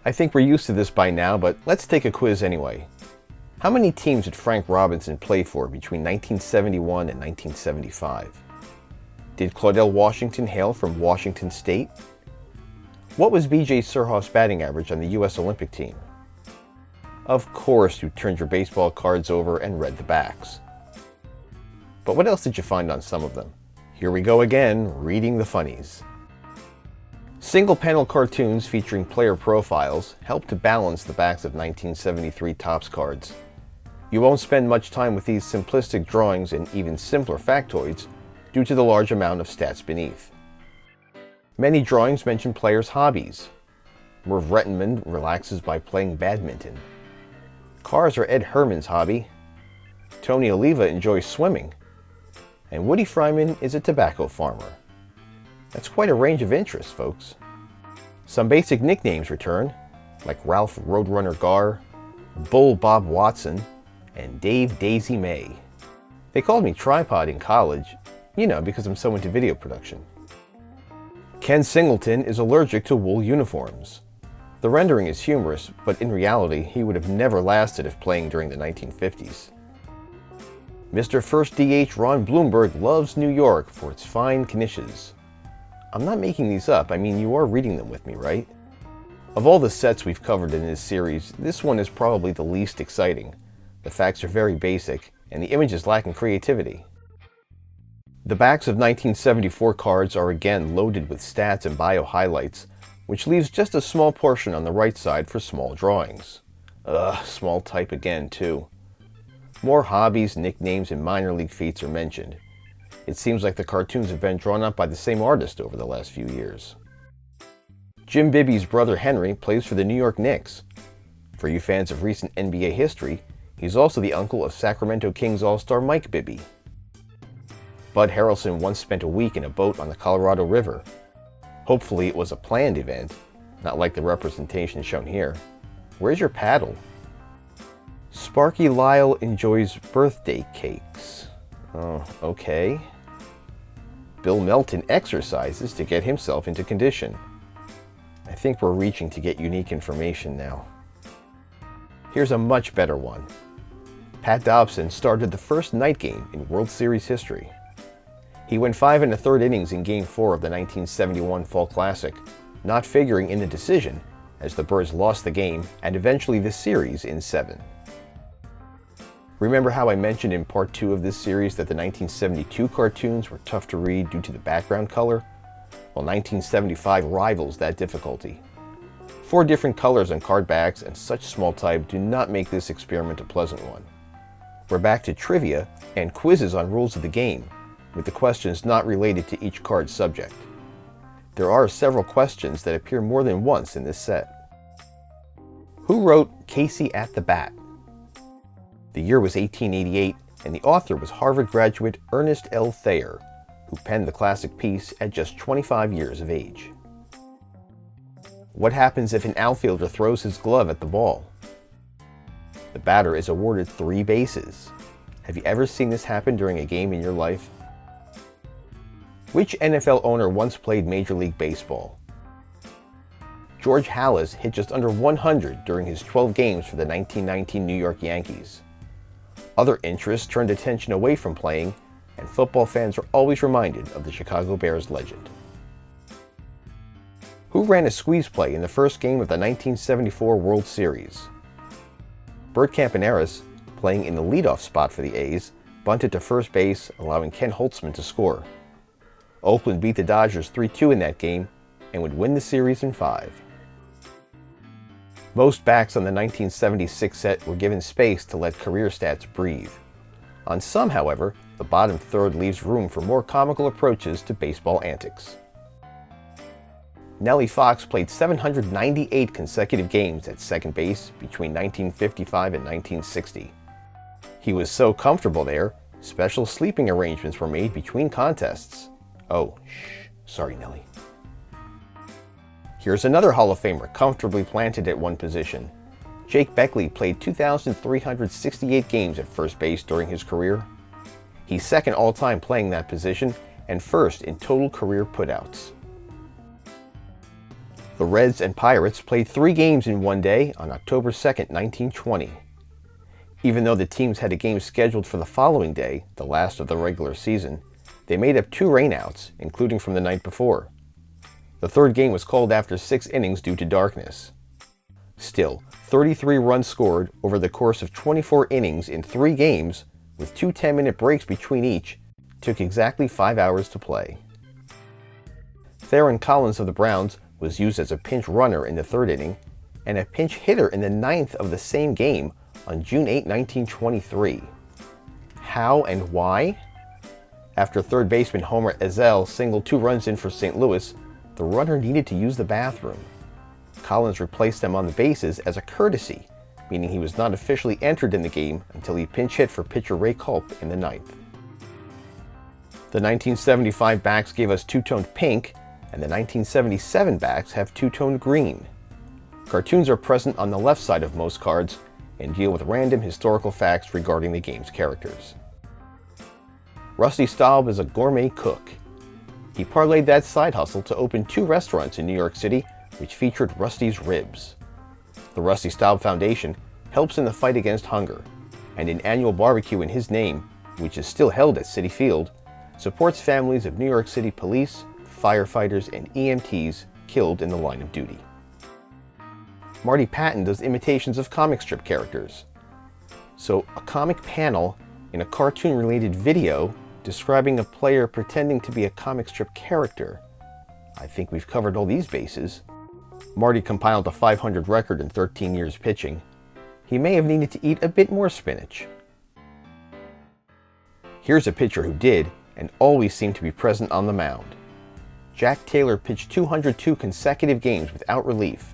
I think we're used to this by now, but let's take a quiz anyway. How many teams did Frank Robinson play for between 1971 and 1975? Did Claudell Washington hail from Washington State? What was B.J. Surhoff's batting average on the U.S. Olympic team? Of course you turned your baseball cards over and read the backs. But what else did you find on some of them? Here we go again, reading the funnies. Single-panel cartoons featuring player profiles help to balance the backs of 1973 Topps cards. You won't spend much time with these simplistic drawings and even simpler factoids due to the large amount of stats beneath. Many drawings mention players' hobbies. Merv Rettenmund relaxes by playing badminton. Cars are Ed Herman's hobby. Tony Oliva enjoys swimming. And Woody Fryman is a tobacco farmer. That's quite a range of interests, folks. Some basic nicknames return, like Ralph Roadrunner Garr, Bull Bob Watson, and Dave Daisy May. They called me Tripod in college, because I'm so into video production. Ken Singleton is allergic to wool uniforms. The rendering is humorous, but in reality, he would have never lasted if playing during the 1950s. Mr. First DH Ron Blomberg loves New York for its fine knishes. I'm not making these up, you are reading them with me, right? Of all the sets we've covered in this series, this one is probably the least exciting. The facts are very basic, and the images lack in creativity. The backs of 1974 cards are again loaded with stats and bio highlights, which leaves just a small portion on the right side for small drawings. Small type again, too. More hobbies, nicknames, and minor league feats are mentioned. It seems like the cartoons have been drawn up by the same artist over the last few years. Jim Bibby's brother Henry plays for the New York Knicks. For you fans of recent NBA history, he's also the uncle of Sacramento Kings All-Star Mike Bibby. Bud Harrelson once spent a week in a boat on the Colorado River. Hopefully it was a planned event, not like the representation shown here. Where's your paddle? Sparky Lyle enjoys birthday cakes. Oh, okay. Bill Melton exercises to get himself into condition. I think we're reaching to get unique information now. Here's a much better one. Pat Dobson started the first night game in World Series history. He went 5 1/3 innings in Game 4 of the 1971 Fall Classic, not figuring in the decision as the Birds lost the game and eventually the series in 7. Remember how I mentioned in part 2 of this series that the 1972 cartoons were tough to read due to the background color? Well, 1975 rivals that difficulty. 4 different colors on card backs and such small type do not make this experiment a pleasant one. We're back to trivia and quizzes on rules of the game, with the questions not related to each card subject. There are several questions that appear more than once in this set. Who wrote Casey at the Bat? The year was 1888, and the author was Harvard graduate Ernest L. Thayer, who penned the classic piece at just 25 years of age. What happens if an outfielder throws his glove at the ball? The batter is awarded 3 bases. Have you ever seen this happen during a game in your life? Which NFL owner once played Major League Baseball? George Halas hit just under 100 during his 12 games for the 1919 New York Yankees. Other interests turned attention away from playing, and football fans are always reminded of the Chicago Bears legend. Who ran a squeeze play in the first game of the 1974 World Series? Bert Campaneris, playing in the leadoff spot for the A's, bunted to first base, allowing Ken Holtzman to score. Oakland beat the Dodgers 3-2 in that game and would win the series in 5. Most backs on the 1976 set were given space to let career stats breathe. On some, however, the bottom third leaves room for more comical approaches to baseball antics. Nellie Fox played 798 consecutive games at second base between 1955 and 1960. He was so comfortable there, special sleeping arrangements were made between contests. Oh, sorry, Nellie. Here's another Hall of Famer comfortably planted at one position. Jake Beckley played 2,368 games at first base during his career. He's second all-time playing that position and first in total career putouts. The Reds and Pirates played 3 games in one day on October 2nd, 1920. Even though the teams had a game scheduled for the following day, the last of the regular season, they made up 2 rainouts, including from the night before. The third game was called after 6 innings due to darkness. Still, 33 runs scored over the course of 24 innings in 3 games, with 2 10-minute breaks between each, took exactly 5 hours to play. Theron Collins of the Browns was used as a pinch runner in the 3rd inning, and a pinch hitter in the 9th of the same game on June 8, 1923. How and why? After third baseman Homer Ezell singled 2 runs in for St. Louis, the runner needed to use the bathroom. Collins replaced them on the bases as a courtesy, meaning he was not officially entered in the game until he pinch hit for pitcher Ray Culp in the 9th. The 1975 backs gave us two-toned pink, and the 1977 backs have two-toned green. Cartoons are present on the left side of most cards and deal with random historical facts regarding the game's characters. Rusty Staub is a gourmet cook. He parlayed that side hustle to open 2 restaurants in New York City which featured Rusty's ribs. The Rusty Staub Foundation helps in the fight against hunger, and an annual barbecue in his name, which is still held at Citi Field, supports families of New York City police, firefighters, and EMTs killed in the line of duty. Marty Patton does imitations of comic strip characters. So a comic panel in a cartoon-related video describing a player pretending to be a comic strip character. I think we've covered all these bases. Marty compiled a 500 record in 13 years pitching. He may have needed to eat a bit more spinach. Here's a pitcher who did, and always seemed to be present on the mound. Jack Taylor pitched 202 consecutive games without relief.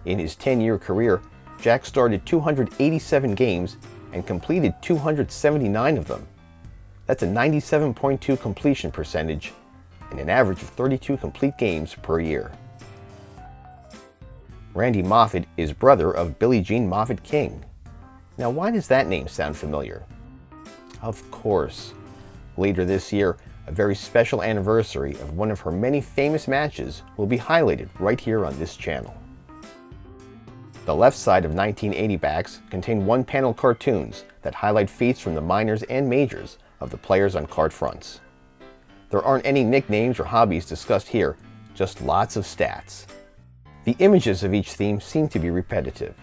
In his 10-year career, Jack started 287 games and completed 279 of them. That's a 97.2 completion percentage and an average of 32 complete games per year. Randy Moffett is brother of Billie Jean Moffett King. Now, why does that name sound familiar? Of course. Later this year, a very special anniversary of one of her many famous matches will be highlighted right here on this channel. The left side of 1980 backs contain one-panel cartoons that highlight feats from the minors and majors of the players on card fronts. There aren't any nicknames or hobbies discussed here, just lots of stats. The images of each theme seem to be repetitive.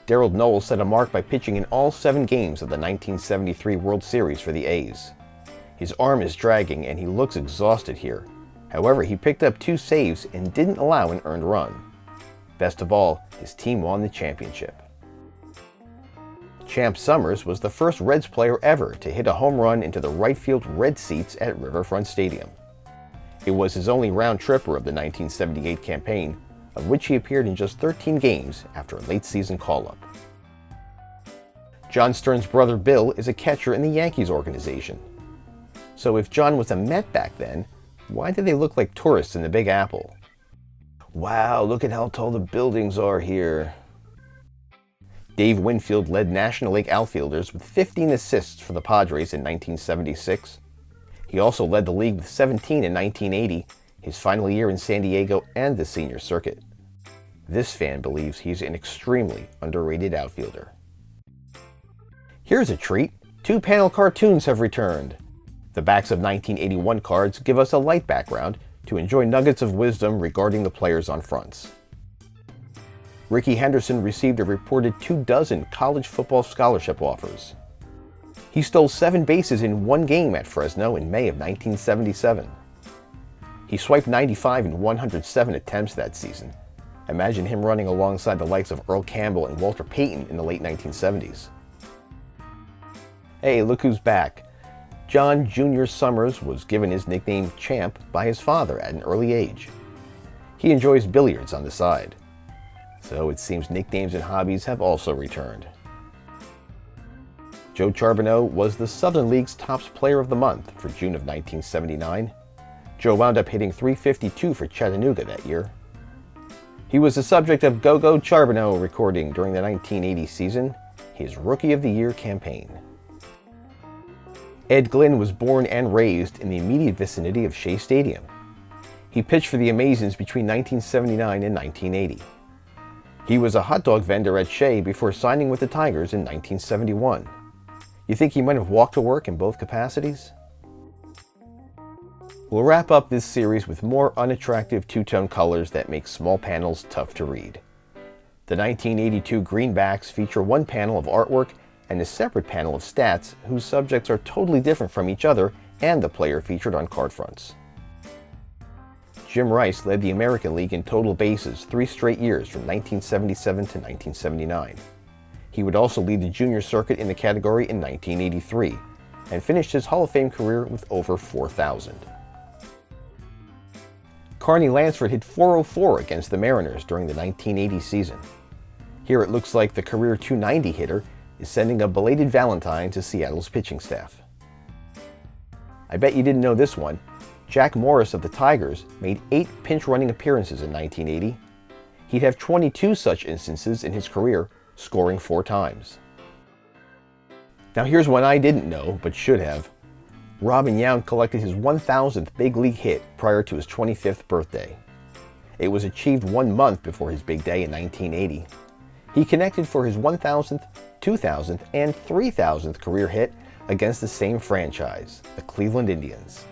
Darrell Knowles set a mark by pitching in all 7 games of the 1973 World Series for the A's. His arm is dragging and he looks exhausted here. However, he picked up 2 saves and didn't allow an earned run. Best of all, his team won the championship. Champ Summers was the first Reds player ever to hit a home run into the right field red seats at Riverfront Stadium. It was his only round tripper of the 1978 campaign, of which he appeared in just 13 games after a late season call-up. John Stern's brother Bill is a catcher in the Yankees organization. So if John was a Met back then, why did they look like tourists in the Big Apple? Wow, look at how tall the buildings are here. Dave Winfield led National League outfielders with 15 assists for the Padres in 1976. He also led the league with 17 in 1980, his final year in San Diego and the senior circuit. This fan believes he's an extremely underrated outfielder. Here's a treat. 2-panel cartoons have returned. The backs of 1981 cards give us a light background to enjoy nuggets of wisdom regarding the players on fronts. Rickey Henderson received a reported 24 college football scholarship offers. He stole 7 bases in 1 game at Fresno in May of 1977. He swiped 95 in 107 attempts that season. Imagine him running alongside the likes of Earl Campbell and Walter Payton in the late 1970s. Hey, look who's back. John Jr. Summers was given his nickname Champ by his father at an early age. He enjoys billiards on the side. So it seems nicknames and hobbies have also returned. Joe Charbonneau was the Southern League's Topps Player of the Month for June of 1979. Joe wound up hitting .352 for Chattanooga that year. He was the subject of Go-Go Charbonneau recording during the 1980 season, his Rookie of the Year campaign. Ed Glynn was born and raised in the immediate vicinity of Shea Stadium. He pitched for the Amazons between 1979 and 1980. He was a hot dog vendor at Shea before signing with the Tigers in 1971. You think he might have walked to work in both capacities? We'll wrap up this series with more unattractive two-tone colors that make small panels tough to read. The 1982 greenbacks feature one panel of artwork and a separate panel of stats whose subjects are totally different from each other and the player featured on card fronts. Jim Rice led the American League in total bases 3 straight years from 1977 to 1979. He would also lead the junior circuit in the category in 1983 and finished his Hall of Fame career with over 4,000. Carney Lansford hit .404 against the Mariners during the 1980 season. Here it looks like the career .290 hitter is sending a belated Valentine to Seattle's pitching staff. I bet you didn't know this one. Jack Morris of the Tigers made 8 pinch running appearances in 1980. He'd have 22 such instances in his career, scoring 4 times. Now here's one I didn't know, but should have. Robin Yount collected his 1,000th big league hit prior to his 25th birthday. It was achieved 1 month before his big day in 1980. He connected for his 1,000th, 2,000th, and 3,000th career hit against the same franchise, the Cleveland Indians.